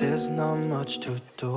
There's not much to do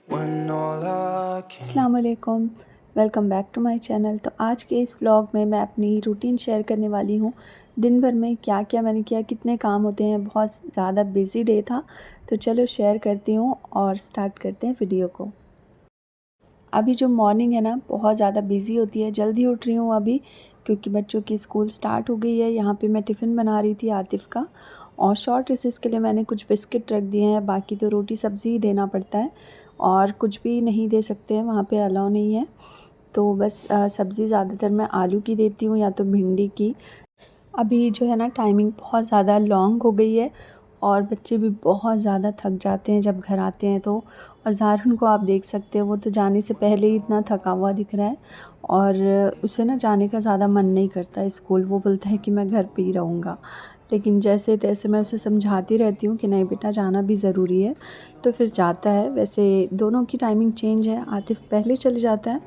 when all I can. अस्सलाम वालेकुम, welcome back to my channel. तो आज के इस व्लॉग में मैं अपनी रूटीन शेयर करने वाली हूँ। दिन भर में क्या क्या मैंने किया, कितने काम होते हैं। बहुत ज़्यादा बिज़ी डे था, तो चलो शेयर करती हूँ और स्टार्ट करते हैं वीडियो को। अभी जो मॉर्निंग है ना, बहुत ज़्यादा बिज़ी होती है। जल्दी उठ रही हूँ अभी, क्योंकि बच्चों की स्कूल स्टार्ट हो गई है। यहाँ पे मैं टिफ़िन बना रही थी आतिफ़ का, और शॉर्ट रिसेस के लिए मैंने कुछ बिस्किट रख दिए हैं। बाकी तो रोटी सब्ज़ी ही देना पड़ता है, और कुछ भी नहीं दे सकते हैं, वहाँ पे अलाउ नहीं है। तो बस सब्ज़ी ज़्यादातर मैं आलू की देती हूँ या तो भिंडी की। अभी जो है ना, टाइमिंग बहुत ज़्यादा लॉन्ग हो गई है, और बच्चे भी बहुत ज़्यादा थक जाते हैं जब घर आते हैं तो। और ज़ाहरुन को आप देख सकते हो, वो तो जाने से पहले ही इतना थका हुआ दिख रहा है, और उसे ना जाने का ज़्यादा मन नहीं करता है स्कूल। वो बोलता है कि मैं घर पे ही रहूँगा, लेकिन जैसे तैसे मैं उसे समझाती रहती हूँ कि नहीं बेटा, जाना भी ज़रूरी है, तो फिर जाता है। वैसे दोनों की टाइमिंग चेंज है, आतिफ़ पहले चले जाता है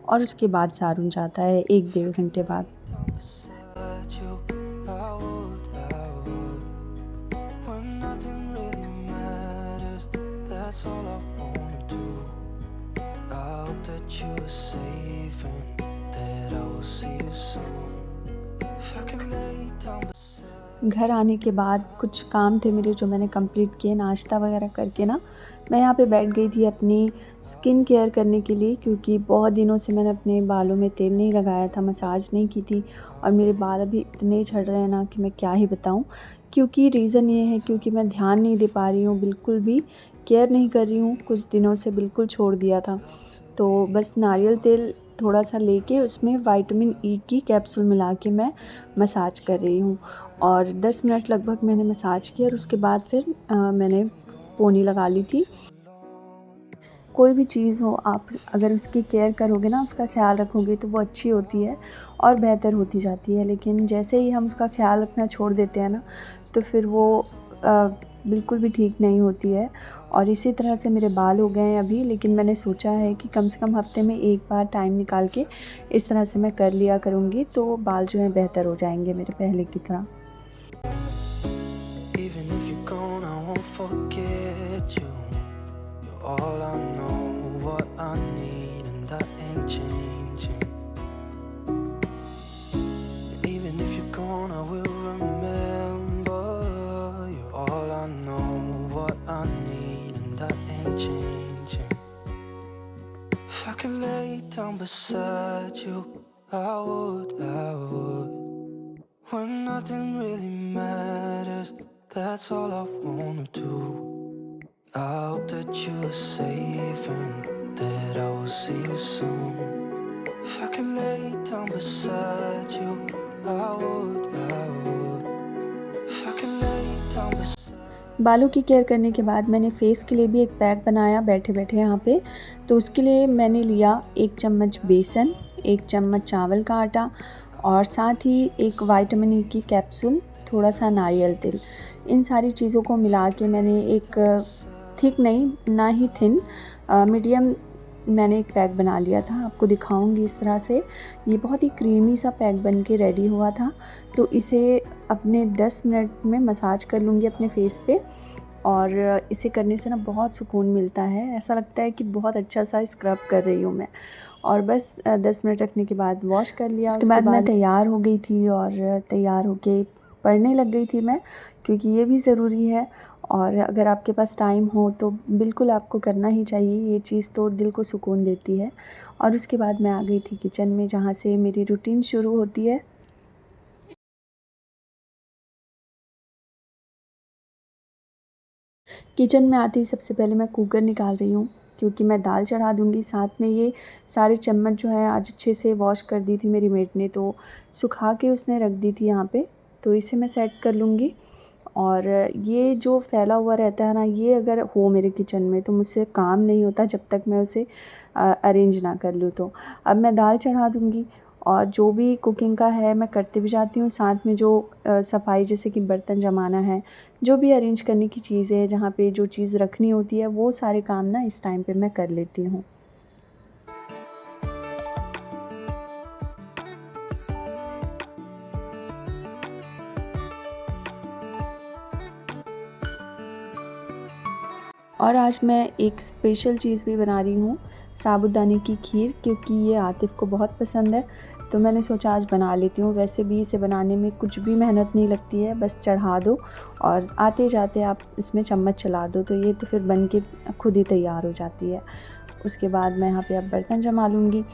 और उसके बाद ज़ाहरुन जाता है 1 डेढ़ घंटे बाद। Beside you, I would. When nothing really matters, that's all I wanna do. I hope that you are safe and that I will see you soon. If I can lay down beside. घर आने के बाद कुछ काम थे मेरे जो मैंने कंप्लीट किए। नाश्ता वगैरह करके ना, मैं यहाँ पे बैठ गई थी अपनी स्किन केयर करने के लिए, क्योंकि बहुत दिनों से मैंने अपने बालों में तेल नहीं लगाया था, मसाज नहीं की थी, और मेरे बाल अभी इतने झड़ रहे हैं ना कि मैं क्या ही बताऊँ। क्योंकि रीज़न ये है, क्योंकि मैं ध्यान नहीं दे पा रही हूँ, बिल्कुल भी केयर नहीं कर रही हूँ। कुछ दिनों से बिल्कुल छोड़ दिया था। तो बस नारियल तेल थोड़ा-सा लेके उसमें विटामिन ई की कैप्सूल मिला के मैं मसाज कर रही हूँ, और 10 मिनट लगभग मैंने मसाज किया, और उसके बाद फिर मैंने पोनी लगा ली थी। कोई भी चीज़ हो, आप अगर उसकी केयर करोगे ना, उसका ख़्याल रखोगे, तो वो अच्छी होती है और बेहतर होती जाती है। लेकिन जैसे ही हम उसका ख़्याल रखना छोड़ देते हैं ना, तो फिर वो बिल्कुल भी ठीक नहीं होती है। और इसी तरह से मेरे बाल हो गए हैं अभी, लेकिन मैंने सोचा है कि कम से कम हफ़्ते में एक बार टाइम निकाल के इस तरह से मैं कर लिया करूँगी, तो बाल जो हैं बेहतर हो जाएँगे मेरे पहले की तरह। Even if you're gone, I won't forget you. You're all I know, what I need, and that ain't changing. And even if you're gone, I will remember. You're all I know, what I need, and that ain't changing. If I could lay down beside you, I would, I would. When nothing really matters, that's all I wanna do. I hope that you are safe and that I will see you soon. If I could lay down beside you, I would, I would. If I could lay down beside. बालों की care करने के बाद मैंने face के लिए भी एक पैक बनाया बैठे-बैठे यहाँ पे। तो उसके लिए मैंने लिया 1 चम्मच बेसन, 1 चम्मच चावल का आटा, और साथ ही एक विटामिन ई की कैप्सूल, थोड़ा-सा नारियल तेल। इन सारी चीज़ों को मिला के मैंने एक थिक नहीं, ना ही थिन, मीडियम मैंने एक पैक बना लिया था। आपको दिखाऊँगी इस तरह से। ये बहुत ही क्रीमी सा पैक बन के रेडी हुआ था। तो इसे अपने 10 मिनट में मसाज कर लूँगी अपने फ़ेस पे, और इसे करने से ना बहुत सुकून मिलता है। ऐसा लगता है कि बहुत अच्छा सा स्क्रब कर रही हूँ मैं। और बस 10 मिनट रखने के बाद वॉश कर लिया। उसके बाद मैं तैयार हो गई थी, और तैयार होके पढ़ने लग गई थी मैं, क्योंकि ये भी ज़रूरी है। और अगर आपके पास टाइम हो तो बिल्कुल आपको करना ही चाहिए, ये चीज़ तो दिल को सुकून देती है। और उसके बाद मैं आ गई थी किचन में, जहाँ से मेरी रूटीन शुरू होती है। किचन में आते ही सबसे पहले मैं कुकर निकाल रही हूँ, क्योंकि मैं दाल चढ़ा दूँगी। साथ में ये सारे चम्मच जो हैं, आज अच्छे से वॉश कर दी थी मेरी मेड ने, तो सुखा के उसने रख दी थी यहाँ पे। तो इसे मैं सेट कर लूँगी। और ये जो फैला हुआ रहता है ना, ये अगर हो मेरे किचन में, तो मुझसे काम नहीं होता जब तक मैं उसे अरेंज ना कर लूँ तो। अब मैं दाल चढ़ा दूँगी, और जो भी कुकिंग का है मैं करती भी जाती हूँ। साथ में जो सफाई, जैसे कि बर्तन जमाना है, जो भी अरेंज करने की चीज़ें हैं, जहाँ पे जो चीज़ रखनी होती है, वो सारे काम ना इस टाइम पे मैं कर लेती हूँ। और आज मैं एक स्पेशल चीज़ भी बना रही हूँ, साबूदाने की खीर, क्योंकि ये आतिफ़ को बहुत पसंद है। तो मैंने सोचा आज बना लेती हूँ। वैसे भी इसे बनाने में कुछ भी मेहनत नहीं लगती है, बस चढ़ा दो और आते-जाते आप इसमें चम्मच चला दो, तो ये तो फिर बन के खुद ही तैयार हो जाती है। उसके बाद मैं यहाँ पे अब बर्तन जमा लूँगी।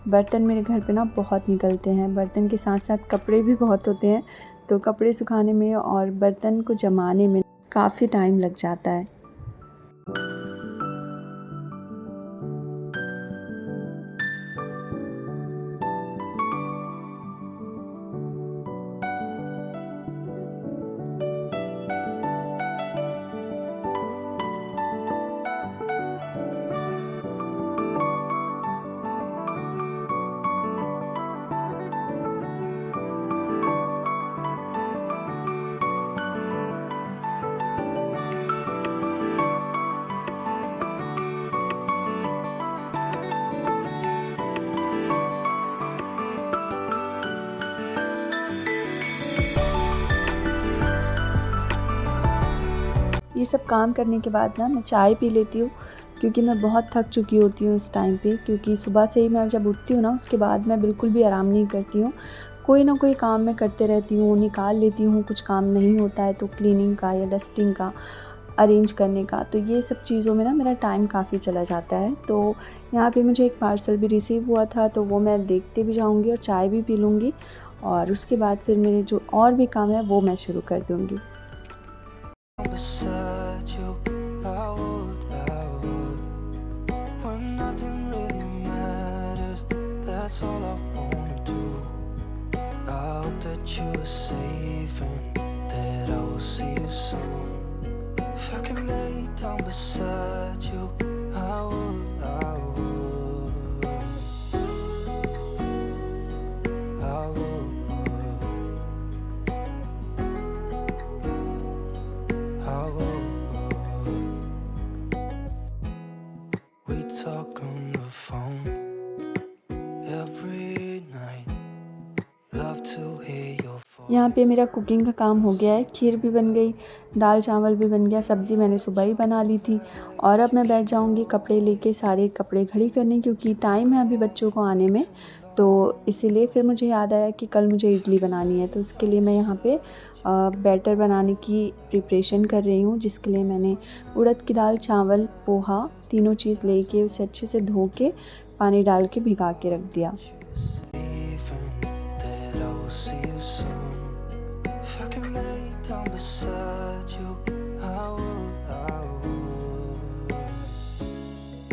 बर्तन मेरे घर पे ना बहुत निकलते हैं, बर्तन के साथ-साथ कपड़े भी बहुत होते हैं, तो कपड़े सुखाने में और बर्तन को जमाने में काफ़ी टाइम लग जाता है। ये सब काम करने के बाद ना मैं चाय पी लेती हूँ, क्योंकि मैं बहुत थक चुकी होती हूँ इस टाइम पे, क्योंकि सुबह से ही मैं जब उठती हूँ ना उसके बाद मैं बिल्कुल भी आराम नहीं करती हूँ। कोई ना कोई काम मैं करते रहती हूँ, निकाल लेती हूँ, कुछ काम नहीं होता है तो क्लीनिंग का या डस्टिंग का, अरेंज करने का, तो ये सब चीज़ों में ना मेरा टाइम काफ़ी चला जाता है। तो यहाँ पे मुझे एक पार्सल भी रिसीव हुआ था, तो वो मैं देखते भी जाऊँगी और चाय भी पी लूँगी और उसके बाद फिर मेरे जो और भी काम है वो मैं शुरू कर दूँगी। beside you, I would, when nothing really matters. That's all I wanna do. I hope that you are safe and that I will see you soon. If I can lay down beside you, I would, I would, I would, I would. We talk on the phone every night. Love to hear your voice. यहाँ पे मेरा cooking का काम हो गया है, खीर भी बन गई, दाल चावल भी बन गया, सब्ज़ी मैंने सुबह ही बना ली थी और अब मैं बैठ जाऊँगी कपड़े लेके, सारे कपड़े खड़ी करने, क्योंकि टाइम है अभी बच्चों को आने में। तो इसीलिए फिर मुझे याद आया कि कल मुझे इडली बनानी है, तो उसके लिए मैं यहाँ पे बैटर बनाने की प्रिपरेशन कर रही हूँ, जिसके लिए मैंने उड़द की दाल, चावल, पोहा तीनों चीज़ लेके उसे अच्छे से धो के पानी डाल के भिगा के रख दिया। Safe and that I will see you soon. If I can lay down beside you, I would.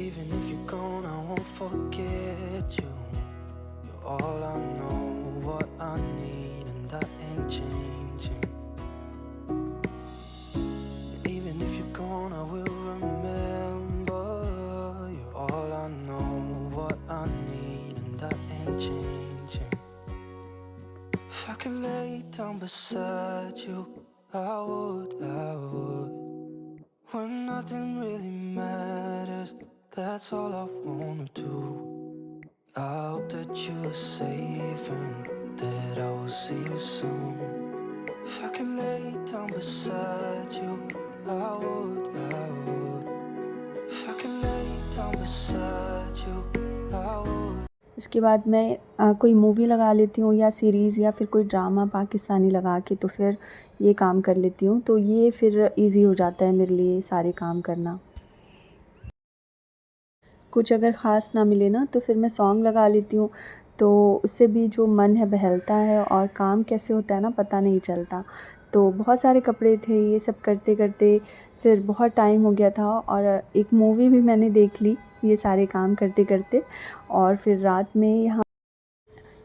Even if you're gone, I won't forget you. You're all I know, what I need, and that ain't changing. And even if you're gone, I will remember. You're all I know, what I need, and that ain't changing. If I could lay down beside you, I would, I would. When nothing really matters, that's all I wanna do. I hope that you are safe and that I will see you soon. If I could lay down beside you, I would, I would. If I could lay down beside you, I would. उसके बाद मैं कोई movie लगा लेती हूँ या series या फिर कोई ड्रामा पाकिस्तानी लगा के, तो फिर ये काम कर लेती हूँ, तो ये फिर इजी हो जाता है मेरे लिए सारे काम करना। कुछ अगर ख़ास ना मिले ना तो फिर मैं सॉन्ग लगा लेती हूँ, तो उससे भी जो मन है बहलता है और काम कैसे होता है ना पता नहीं चलता। तो बहुत सारे कपड़े थे, ये सब करते-करते फिर बहुत टाइम हो गया था और एक मूवी भी मैंने देख ली ये सारे काम करते-करते। और फिर रात में यहाँ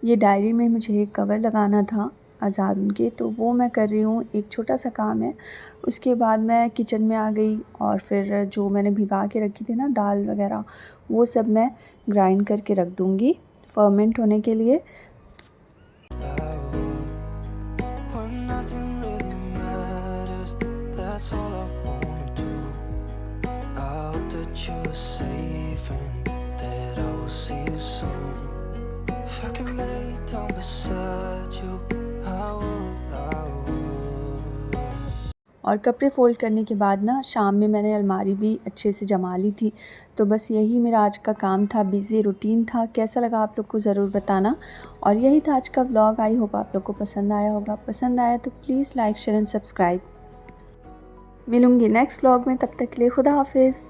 ये डायरी में मुझे एक कवर लगाना था अज़ारुन के, तो वो मैं कर रही हूँ, एक छोटा सा काम है। उसके बाद मैं किचन में आ गई और फिर जो मैंने भिगा के रखी थी ना दाल वग़ैरह, वो सब मैं ग्राइंड करके रख दूँगी फर्मेंट होने के लिए। When nothing really matters, that's all I wanna do. I hope that you are safe and that I will see you soon. If I can lay down beside you, I would, I would. और कपड़े fold करने के बाद ना शाम में मैंने अलमारी भी अच्छे से जमा ली थी। तो बस यही मेरा आज का काम था, बिज़ी रूटीन था। कैसा लगा आप लोग को ज़रूर बताना। और यही था आज का व्लॉग। आई होप आप लोग को पसंद आया होगा। पसंद आया तो please like share and subscribe. मिलूँगी नेक्स्ट व्लॉग में, तब तक के लिए खुदा हाफ़िज़।